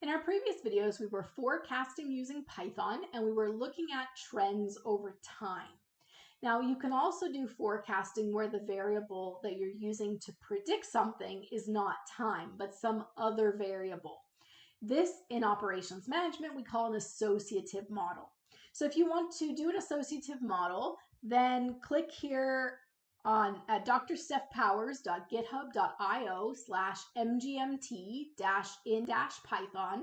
In our previous videos, we were forecasting using Python and we were looking at trends over time. Now, you can also do forecasting where the variable that you're using to predict something is not time, but some other variable. This, in operations management, we call an associative model. So if you want to do an associative model, then click here on at drstephpowers.github.io/mgmt-in-python.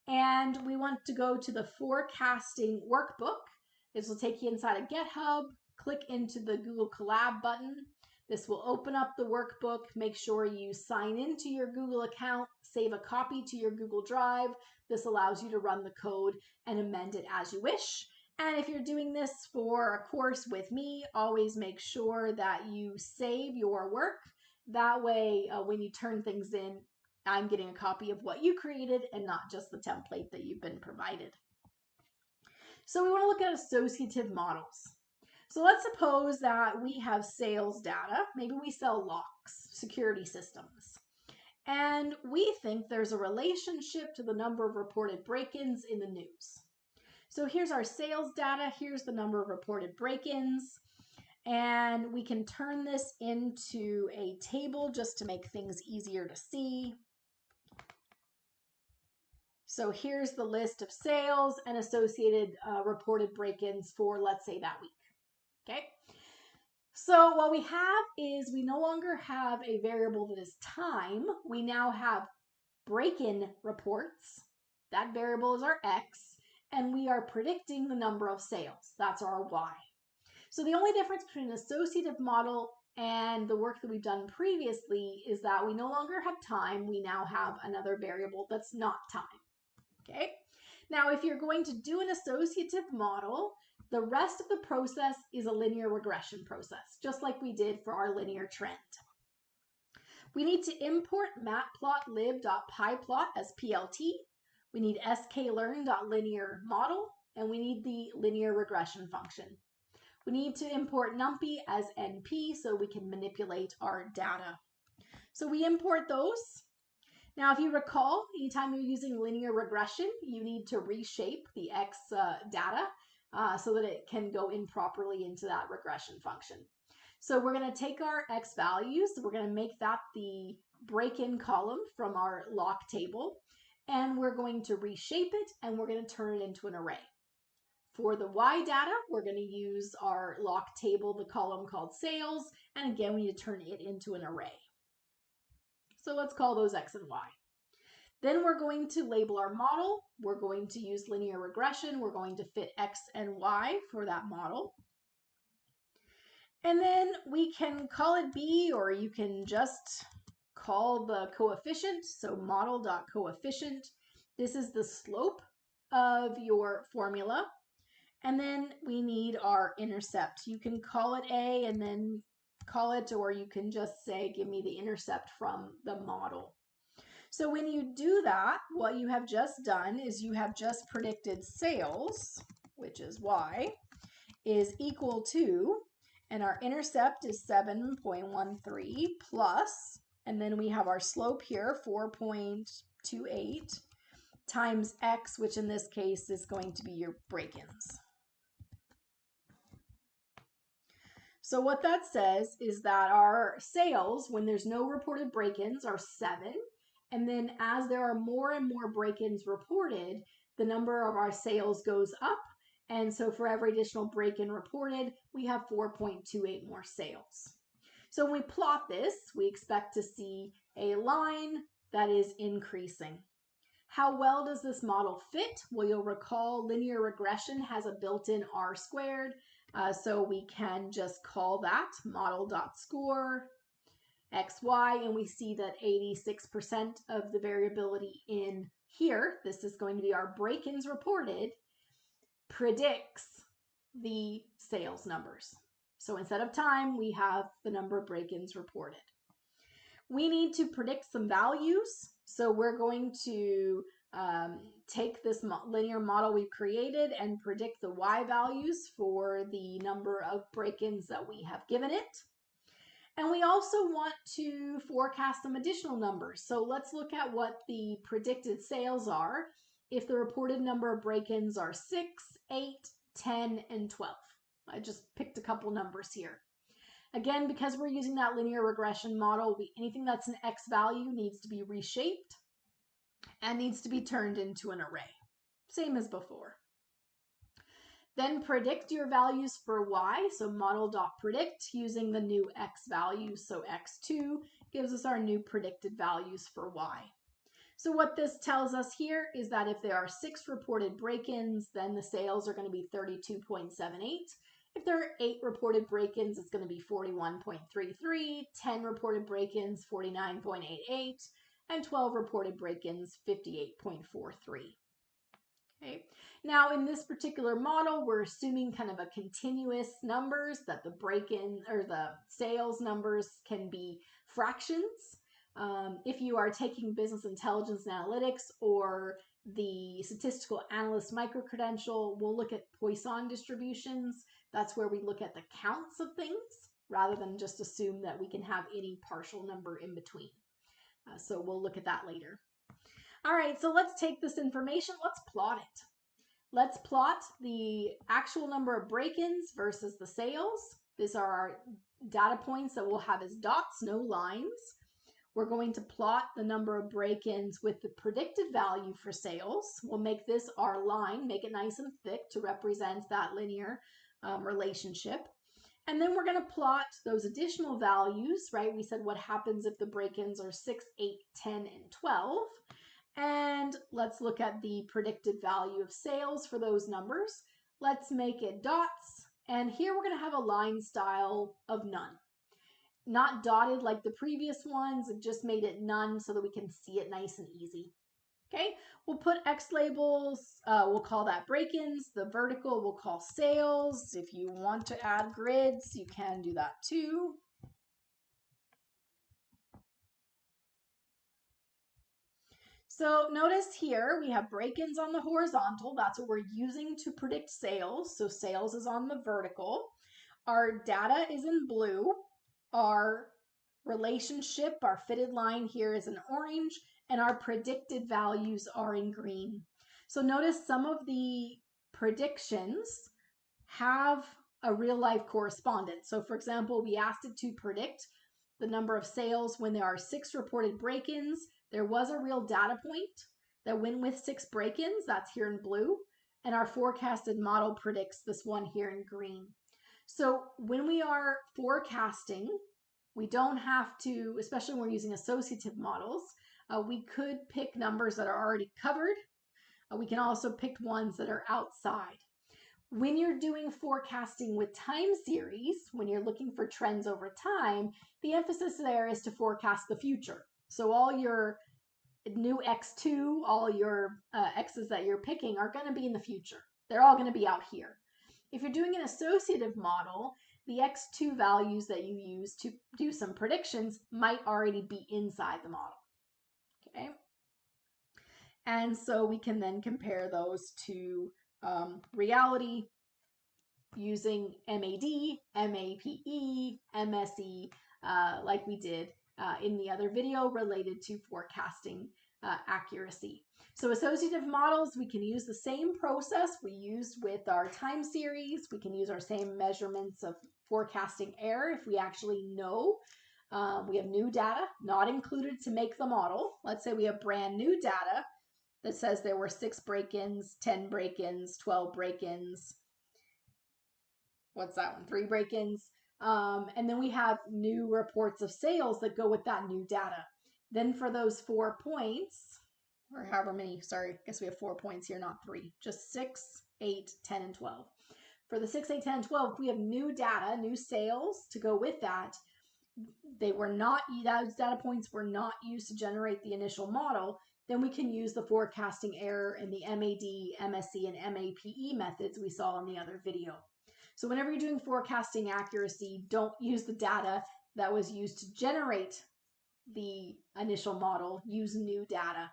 And we want to go to the forecasting workbook. This will take you inside of GitHub. Click into the Google Colab button. This will open up the workbook. Make sure you sign into your Google account, save a copy to your Google Drive. This allows you to run the code and amend it as you wish. And if you're doing this for a course with me, always make sure that you save your work. That way, when you turn things in, I'm getting a copy of what you created and not just the template that you've been provided. So we want to look at associative models. So let's suppose that we have sales data. Maybe we sell locks, security systems. And we think there's a relationship to the number of reported break-ins in the news. So here's our sales data. Here's the number of reported break-ins. And we can turn this into a table just to make things easier to see. So here's the list of sales and associated reported break-ins for, let's say, that week. Okay. So what we have is we no longer have a variable that is time. We now have break-in reports. That variable is our X. And we are predicting the number of sales. That's our Y. So the only difference between an associative model and the work that we've done previously is that we no longer have time. We now have another variable that's not time. Okay. Now, if you're going to do an associative model, the rest of the process is a linear regression process, just like we did for our linear trend. We need to import matplotlib.pyplot as PLT. We need sklearn.linearModel, and we need the linear regression function. We need to import numpy as NP so we can manipulate our data. So we import those. Now, if you recall, anytime you're using linear regression, you need to reshape the X data so that it can go in properly into that regression function. So we're going to take our X values, we're going to make that the break-in column from our lock table, and we're going to reshape it and we're going to turn it into an array. For the Y data, we're going to use our lock table, the column called sales, and again, we need to turn it into an array. So let's call those X and Y. Then we're going to label our model. We're going to use linear regression. We're going to fit X and Y for that model. And then we can call it B, or you can just call the coefficient. So model.coefficient. This is the slope of your formula. And then we need our intercept. You can call it A and then call it, or you can just say, give me the intercept from the model. So when you do that, what you have just done is you have just predicted sales, which is Y, is equal to, and our intercept is 7.13 plus, and then we have our slope here, 4.28, times X, which in this case is going to be your break-ins. So what that says is that our sales, when there's no reported break-ins, are 7. And then as there are more and more break-ins reported, the number of our sales goes up. And so for every additional break-in reported, we have 4.28 more sales. So when we plot this, we expect to see a line that is increasing. How well does this model fit? Well, you'll recall linear regression has a built-in R squared. So we can just call that model.score XY, and we see that 86% of the variability in here, this is going to be our break-ins reported, predicts the sales numbers. So instead of time, we have the number of break-ins reported. We need to predict some values. So we're going to take this linear model we've created and predict the Y values for the number of break-ins that we have given it. And we also want to forecast some additional numbers. So let's look at what the predicted sales are if the reported number of break-ins are 6, 8, 10, and 12. I just picked a couple numbers here. Again, because we're using that linear regression model, anything that's an X value needs to be reshaped and needs to be turned into an array. Same as before. Then predict your values for Y, so model.predict using the new X values. So X2 gives us our new predicted values for Y. So what this tells us here is that if there are 6 reported break-ins, then the sales are going to be 32.78. If there are 8 reported break-ins, it's going to be 41.33, 10 reported break-ins, 49.88, and 12 reported break-ins, 58.43. Okay. Now in this particular model, we're assuming kind of a continuous numbers, that the break-in or the sales numbers can be fractions. If you are taking business intelligence and analytics or the statistical analyst micro-credential, we'll look at Poisson distributions. That's where we look at the counts of things rather than just assume that we can have any partial number in between. So we'll look at that later. All right, so let's take this information, let's plot it. Let's plot the actual number of break-ins versus the sales. These are our data points that we'll have as dots, no lines. We're going to plot the number of break-ins with the predicted value for sales. We'll make this our line, make it nice and thick to represent that linear relationship. And then we're going to plot those additional values, right? We said what happens if the break-ins are 6, 8, 10, and 12. And let's look at the predicted value of sales for those numbers. Let's make it dots. And here we're going to have a line style of none. Not dotted like the previous ones, it just made it none so that we can see it nice and easy. Okay, we'll put X labels, we'll call that break-ins. The vertical we'll call sales. If you want to add grids, you can do that too. So notice here we have break-ins on the horizontal. That's what we're using to predict sales. So sales is on the vertical. Our data is in blue. Our relationship, our fitted line here is in orange, and our predicted values are in green. So notice some of the predictions have a real life correspondence. So for example, we asked it to predict the number of sales when there are 6 reported break-ins. There was a real data point that went with 6 break-ins, that's here in blue, and our forecasted model predicts this one here in green. So when we are forecasting, we don't have to, especially when we're using associative models, we could pick numbers that are already covered. We can also pick ones that are outside. When you're doing forecasting with time series, when you're looking for trends over time, the emphasis there is to forecast the future. So all your new X2, all your X's that you're picking are going to be in the future. They're all going to be out here. If you're doing an associative model, the X2 values that you use to do some predictions might already be inside the model. Okay. And so we can then compare those to reality using MAD, MAPE, MSE, like we did in the other video related to forecasting accuracy. So associative models, we can use the same process we used with our time series. We can use our same measurements of forecasting error if we actually know we have new data not included to make the model. Let's say we have brand new data that says there were 6 break-ins, 10 break-ins, 12 break-ins. What's that one? 3 break-ins. And then we have new reports of sales that go with that new data. Then for those 4 points, or however many, sorry, I guess we have 4 points here, not 3, just 6, 8, 10, and 12. For the 6, 8, 10, and 12, we have new data, new sales to go with that. They were not, those data points were not used to generate the initial model. Then we can use the forecasting error in the MAD, MSE, and MAPE methods we saw in the other video. So whenever you're doing forecasting accuracy, don't use the data that was used to generate the initial model. Use new data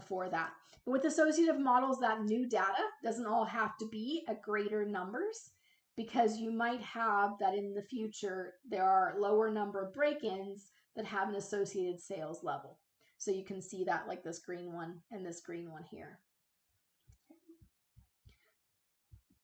for that. But with associative models, that new data doesn't all have to be at greater numbers. because you might have that in the future, there are lower number of break-ins that have an associated sales level. So you can see that like this green one and this green one here.